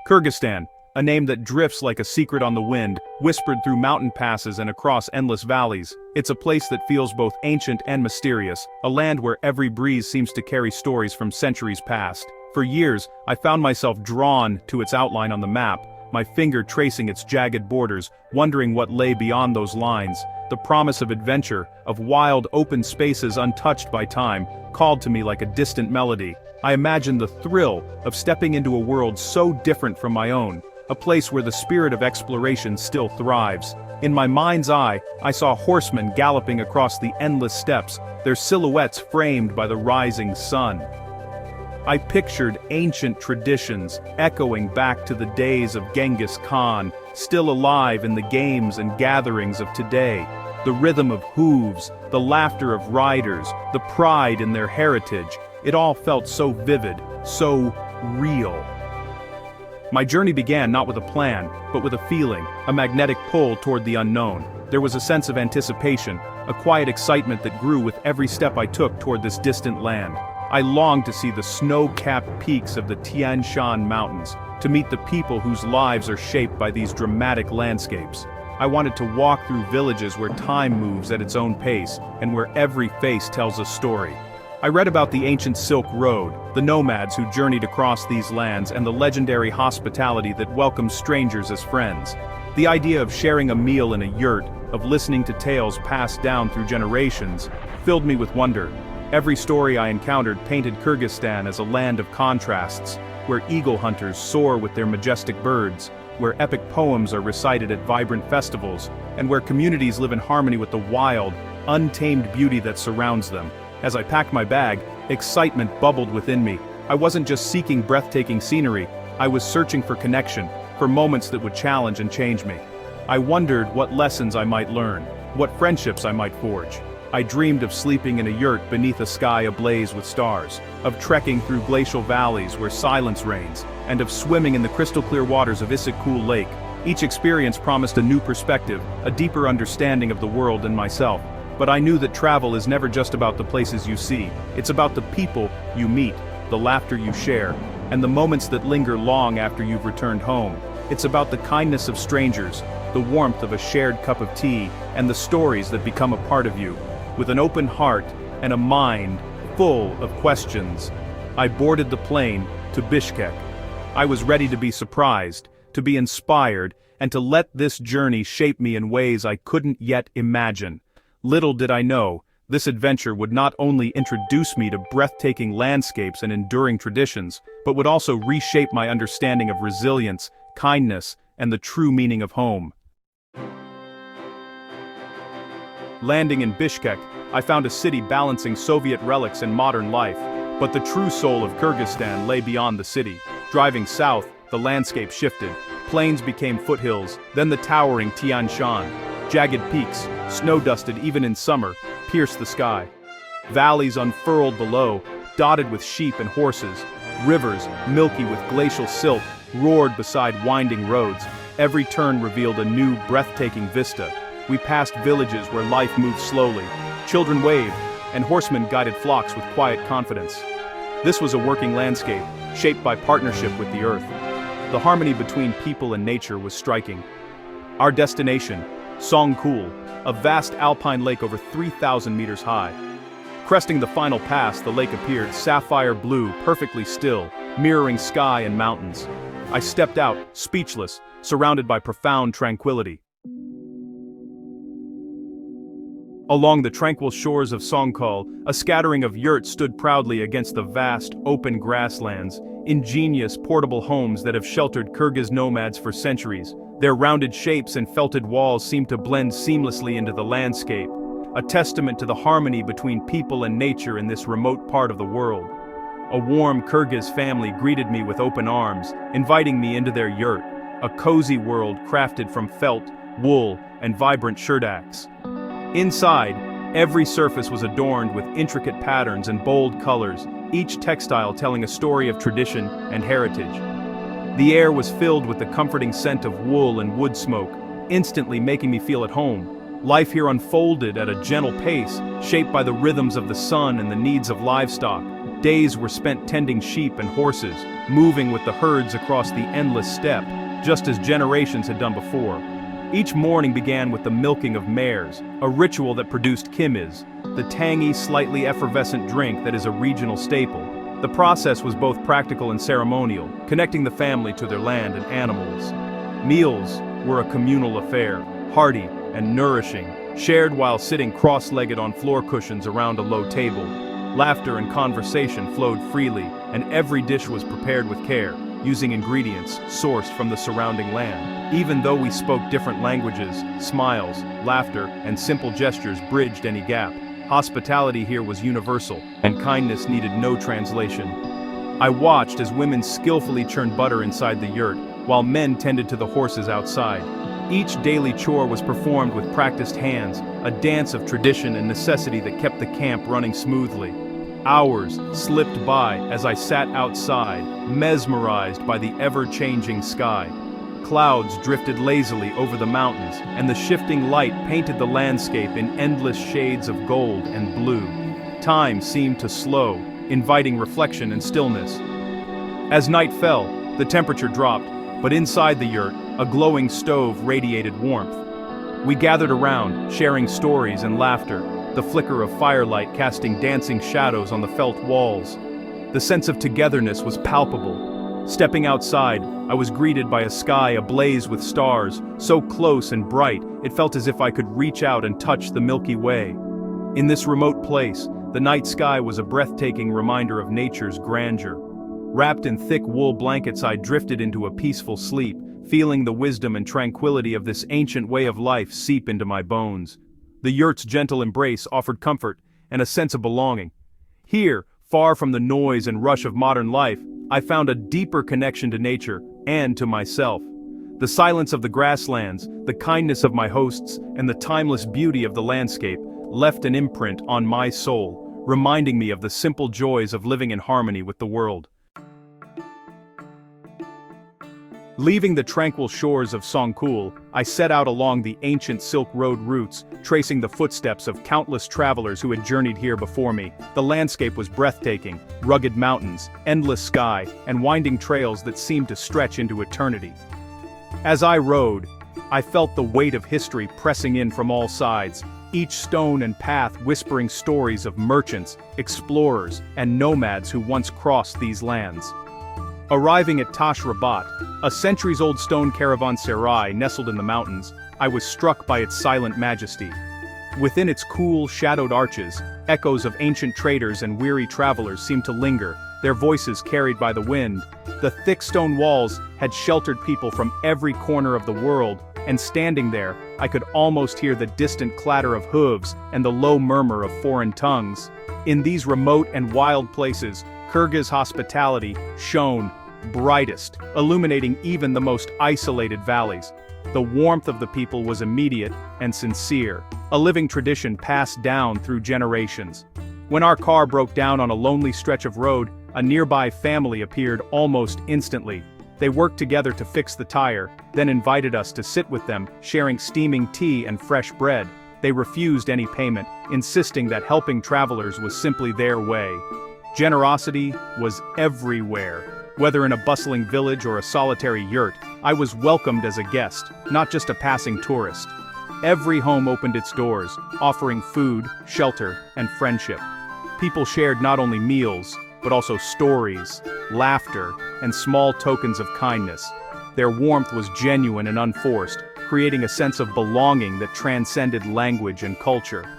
Kyrgyzstan, a name that drifts like a secret on the wind, whispered through mountain passes and across endless valleys. It's a place that feels both ancient and mysterious, a land where every breeze seems to carry stories from centuries past. For years, I found myself drawn to its outline on the map, my finger tracing its jagged borders, wondering what lay beyond those lines. The promise of adventure, of wild open spaces untouched by time, called to me like a distant melody. I imagined the thrill of stepping into a world so different from my own, a place where the spirit of exploration still thrives. In my mind's eye, I saw horsemen galloping across the endless steppes, their silhouettes framed by the rising sun. I pictured ancient traditions, echoing back to the days of Genghis Khan, still alive in the games and gatherings of today. The rhythm of hooves, the laughter of riders, the pride in their heritage, it all felt so vivid, so real. My journey began not with a plan, but with a feeling, a magnetic pull toward the unknown. There was a sense of anticipation, a quiet excitement that grew with every step I took toward this distant land. I longed to see the snow-capped peaks of the Tian Shan Mountains, to meet the people whose lives are shaped by these dramatic landscapes. I wanted to walk through villages where time moves at its own pace, and where every face tells a story. I read about the ancient Silk Road, the nomads who journeyed across these lands, and the legendary hospitality that welcomes strangers as friends. The idea of sharing a meal in a yurt, of listening to tales passed down through generations, filled me with wonder. Every story I encountered painted Kyrgyzstan as a land of contrasts, where eagle hunters soar with their majestic birds, where epic poems are recited at vibrant festivals, and where communities live in harmony with the wild, untamed beauty that surrounds them. As I packed my bag, excitement bubbled within me. I wasn't just seeking breathtaking scenery, I was searching for connection, for moments that would challenge and change me. I wondered what lessons I might learn, what friendships I might forge. I dreamed of sleeping in a yurt beneath a sky ablaze with stars, of trekking through glacial valleys where silence reigns, and of swimming in the crystal-clear waters of Issyk-Kul Lake. Each experience promised a new perspective, a deeper understanding of the world and myself. But I knew that travel is never just about the places you see, it's about the people you meet, the laughter you share, and the moments that linger long after you've returned home. It's about the kindness of strangers, the warmth of a shared cup of tea, and the stories that become a part of you. With an open heart and a mind full of questions, I boarded the plane to Bishkek. I was ready to be surprised, to be inspired, and to let this journey shape me in ways I couldn't yet imagine. Little did I know, this adventure would not only introduce me to breathtaking landscapes and enduring traditions, but would also reshape my understanding of resilience, kindness, and the true meaning of home. Landing in Bishkek, I found a city balancing Soviet relics and modern life, but the true soul of Kyrgyzstan lay beyond the city. Driving south, the landscape shifted. Plains became foothills, then the towering Tian Shan. Jagged peaks, snow-dusted even in summer, pierced the sky. Valleys unfurled below, dotted with sheep and horses. Rivers, milky with glacial silt, roared beside winding roads. Every turn revealed a new, breathtaking vista. We passed villages where life moved slowly. Children waved, and horsemen guided flocks with quiet confidence. This was a working landscape, shaped by partnership with the earth. The harmony between people and nature was striking. Our destination, Song-Kul, a vast alpine lake over 3,000 meters high. Cresting the final pass, the lake appeared sapphire blue, perfectly still, mirroring sky and mountains. I stepped out, speechless, surrounded by profound tranquility. Along the tranquil shores of Song-Kul, a scattering of yurts stood proudly against the vast, open grasslands, ingenious, portable homes that have sheltered Kyrgyz nomads for centuries. Their rounded shapes and felted walls seemed to blend seamlessly into the landscape, a testament to the harmony between people and nature in this remote part of the world. A warm Kyrgyz family greeted me with open arms, inviting me into their yurt, a cozy world crafted from felt, wool, and vibrant sherdaks. Inside, every surface was adorned with intricate patterns and bold colors, each textile telling a story of tradition and heritage. The air was filled with the comforting scent of wool and wood smoke, instantly making me feel at home. Life here unfolded at a gentle pace, shaped by the rhythms of the sun and the needs of livestock. Days were spent tending sheep and horses, moving with the herds across the endless steppe, just as generations had done before. Each morning began with the milking of mares, a ritual that produced kumys, the tangy, slightly effervescent drink that is a regional staple. The process was both practical and ceremonial, connecting the family to their land and animals. Meals were a communal affair, hearty and nourishing, shared while sitting cross-legged on floor cushions around a low table. Laughter and conversation flowed freely, and every dish was prepared with care, using ingredients sourced from the surrounding land. Even though we spoke different languages, smiles, laughter, and simple gestures bridged any gap. Hospitality here was universal, and kindness needed no translation. I watched as women skillfully churned butter inside the yurt, while men tended to the horses outside. Each daily chore was performed with practiced hands, a dance of tradition and necessity that kept the camp running smoothly. Hours slipped by as I sat outside, mesmerized by the ever-changing sky. Clouds drifted lazily over the mountains, and the shifting light painted the landscape in endless shades of gold and blue. Time seemed to slow, inviting reflection and stillness. As night fell, the temperature dropped, but inside the yurt, a glowing stove radiated warmth. We gathered around, sharing stories and laughter, the flicker of firelight casting dancing shadows on the felt walls. The sense of togetherness was palpable. Stepping outside, I was greeted by a sky ablaze with stars, so close and bright, it felt as if I could reach out and touch the Milky Way. In this remote place, the night sky was a breathtaking reminder of nature's grandeur. Wrapped in thick wool blankets, I drifted into a peaceful sleep, feeling the wisdom and tranquility of this ancient way of life seep into my bones. The yurt's gentle embrace offered comfort and a sense of belonging. Here, far from the noise and rush of modern life, I found a deeper connection to nature and to myself. The silence of the grasslands, the kindness of my hosts, and the timeless beauty of the landscape left an imprint on my soul, reminding me of the simple joys of living in harmony with the world. Leaving the tranquil shores of Song-Kul, I set out along the ancient Silk Road routes, tracing the footsteps of countless travelers who had journeyed here before me. The landscape was breathtaking, rugged mountains, endless sky, and winding trails that seemed to stretch into eternity. As I rode, I felt the weight of history pressing in from all sides, each stone and path whispering stories of merchants, explorers, and nomads who once crossed these lands. Arriving at Tash Rabat, a centuries-old stone caravanserai nestled in the mountains, I was struck by its silent majesty. Within its cool, shadowed arches, echoes of ancient traders and weary travelers seemed to linger, their voices carried by the wind. The thick stone walls had sheltered people from every corner of the world, and standing there, I could almost hear the distant clatter of hooves and the low murmur of foreign tongues. In these remote and wild places, Kyrgyz hospitality shone brightest, illuminating even the most isolated valleys. The warmth of the people was immediate and sincere, a living tradition passed down through generations. When our car broke down on a lonely stretch of road, a nearby family appeared almost instantly. They worked together to fix the tire, then invited us to sit with them, sharing steaming tea and fresh bread. They refused any payment, insisting that helping travelers was simply their way. Generosity was everywhere. Whether in a bustling village or a solitary yurt, I was welcomed as a guest, not just a passing tourist. Every home opened its doors, offering food, shelter, and friendship. People shared not only meals, but also stories, laughter, and small tokens of kindness. Their warmth was genuine and unforced, creating a sense of belonging that transcended language and culture.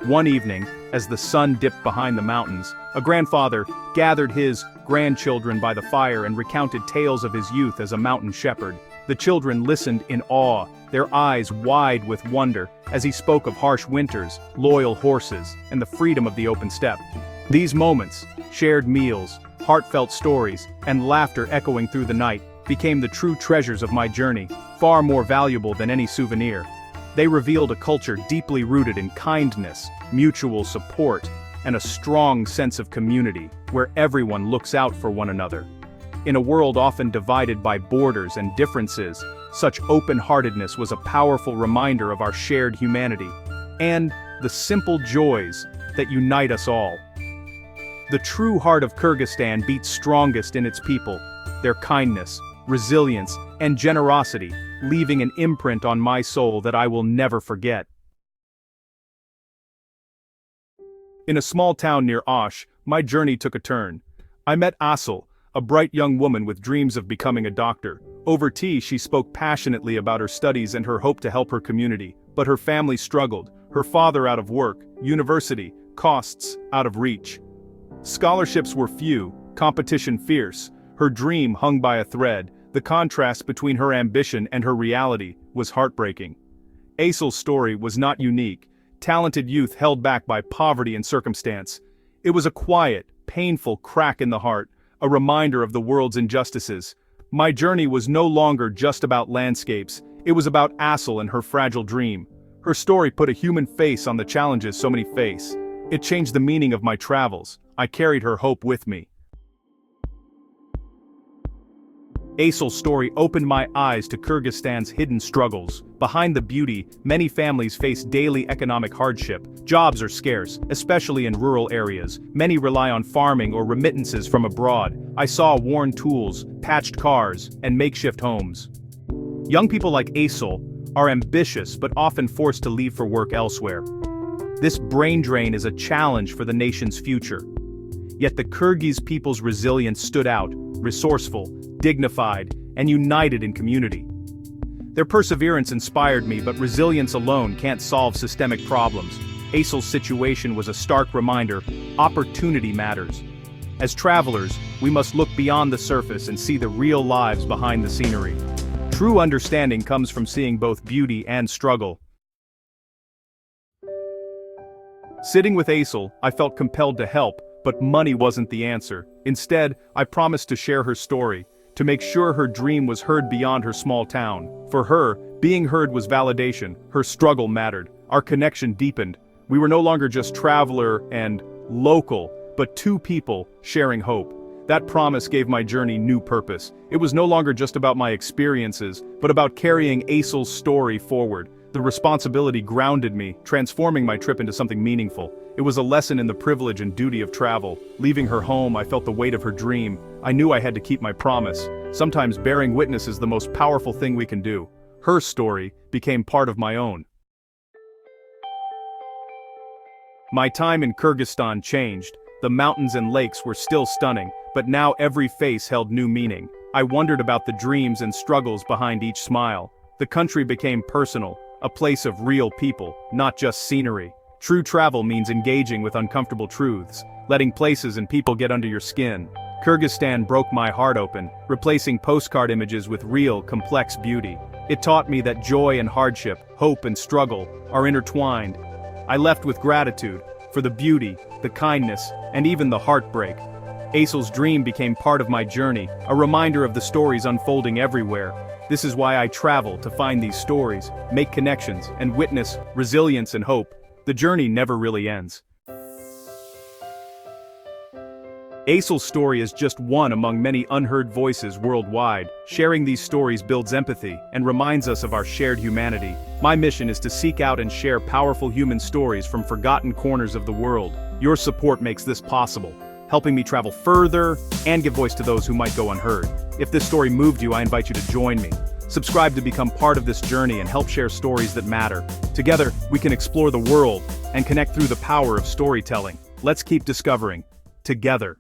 One evening, as the sun dipped behind the mountains, a grandfather gathered his grandchildren by the fire and recounted tales of his youth as a mountain shepherd. The children listened in awe, their eyes wide with wonder, as he spoke of harsh winters, loyal horses, and the freedom of the open steppe. These moments, shared meals, heartfelt stories, and laughter echoing through the night, became the true treasures of my journey, far more valuable than any souvenir. They revealed a culture deeply rooted in kindness, mutual support, and a strong sense of community, where everyone looks out for one another. In a world often divided by borders and differences, such open-heartedness was a powerful reminder of our shared humanity, and the simple joys that unite us all. The true heart of Kyrgyzstan beats strongest in its people, their kindness, resilience, and generosity, leaving an imprint on my soul that I will never forget. In a small town near Osh, my journey took a turn. I met Asıl, a bright young woman with dreams of becoming a doctor. Over tea, she spoke passionately about her studies and her hope to help her community, but her family struggled, her father out of work, university, costs out of reach. Scholarships were few, competition fierce, her dream hung by a thread. The contrast between her ambition and her reality was heartbreaking. Asyl's story was not unique. Talented youth held back by poverty and circumstance. It was a quiet, painful crack in the heart, a reminder of the world's injustices. My journey was no longer just about landscapes, it was about Asıl and her fragile dream. Her story put a human face on the challenges so many face. It changed the meaning of my travels. I carried her hope with me. Asyl's story opened my eyes to Kyrgyzstan's hidden struggles. Behind the beauty, many families face daily economic hardship. Jobs are scarce, especially in rural areas. Many rely on farming or remittances from abroad. I saw worn tools, patched cars, and makeshift homes. Young people like Asyl are ambitious but often forced to leave for work elsewhere. This brain drain is a challenge for the nation's future. Yet the Kyrgyz people's resilience stood out, resourceful, dignified, and united in community. Their perseverance inspired me, but resilience alone can't solve systemic problems. Asyl's situation was a stark reminder: opportunity matters. As travelers, we must look beyond the surface and see the real lives behind the scenery. True understanding comes from seeing both beauty and struggle. Sitting with Asyl, I felt compelled to help, but money wasn't the answer. Instead, I promised to share her story, to make sure her dream was heard beyond her small town. For her, being heard was validation, her struggle mattered, our connection deepened. We were no longer just traveler and local, but two people sharing hope. That promise gave my journey new purpose. It was no longer just about my experiences, but about carrying Asyl's story forward. The responsibility grounded me, transforming my trip into something meaningful. It was a lesson in the privilege and duty of travel. Leaving her home, I felt the weight of her dream. I knew I had to keep my promise. Sometimes bearing witness is the most powerful thing we can do. Her story became part of my own. My time in Kyrgyzstan changed. The mountains and lakes were still stunning, but now every face held new meaning. I wondered about the dreams and struggles behind each smile. The country became personal, a place of real people, not just scenery. True travel means engaging with uncomfortable truths, letting places and people get under your skin. Kyrgyzstan broke my heart open, replacing postcard images with real, complex beauty. It taught me that joy and hardship, hope and struggle, are intertwined. I left with gratitude for the beauty, the kindness, and even the heartbreak. Asyl's dream became part of my journey, a reminder of the stories unfolding everywhere. This is why I travel, to find these stories, make connections, and witness resilience and hope. The journey never really ends. Asyl's story is just one among many unheard voices worldwide. Sharing these stories builds empathy and reminds us of our shared humanity. My mission is to seek out and share powerful human stories from forgotten corners of the world. Your support makes this possible, helping me travel further and give voice to those who might go unheard. If this story moved you, I invite you to join me. Subscribe to become part of this journey and help share stories that matter. Together, we can explore the world and connect through the power of storytelling. Let's keep discovering together.